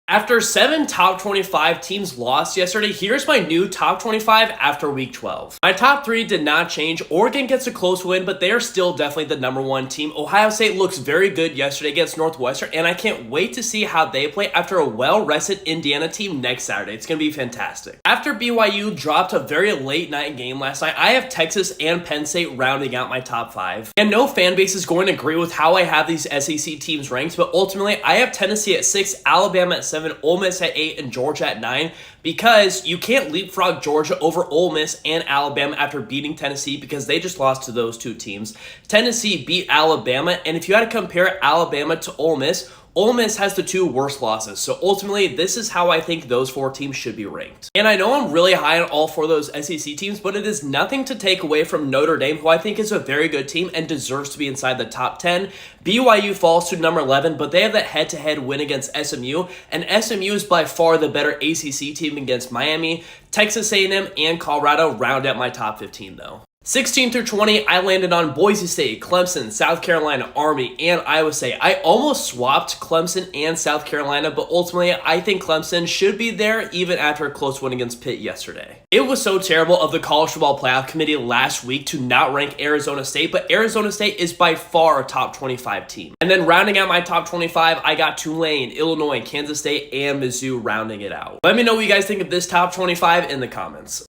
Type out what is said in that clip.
After 7 top 25 teams lost yesterday, here's my new top 25 after week 12. My top 3 did not change. Oregon gets a close win, but they are still definitely the number 1 team. Ohio State looks very good yesterday against Northwestern, and I can't wait to see how they play after a well-rested Indiana team next Saturday. It's going to be fantastic. After BYU dropped a very late night game last night, I have Texas and Penn State rounding out my top 5. And no fan base is going to agree with how I have these SEC teams ranked, but ultimately I have Tennessee at 6, Alabama at 7, Ole Miss at 8, and Georgia at 9, because you can't leapfrog Georgia over Ole Miss and Alabama after beating Tennessee because they just lost to those two teams. Tennessee beat Alabama, and if you had to compare Alabama to Ole Miss has the 2 worst losses. So ultimately, this is how I think those 4 teams should be ranked. And I know I'm really high on all 4 of those SEC teams, but it is nothing to take away from Notre Dame, who I think is a very good team and deserves to be inside the top 10. BYU falls to number 11, but they have that head-to-head win against SMU, and SMU is by far the better ACC team against Miami. Texas A&M and Colorado round out my top 15, though. 16 through 20, I landed on Boise State, Clemson, South Carolina, Army, and Iowa State. I almost swapped Clemson and South Carolina, but ultimately, I think Clemson should be there even after a close win against Pitt yesterday. It was so terrible of the College Football Playoff Committee last week to not rank Arizona State, but Arizona State is by far a top 25 team. And then rounding out my top 25, I got Tulane, Illinois, Kansas State, and Mizzou rounding it out. Let me know what you guys think of this top 25 in the comments.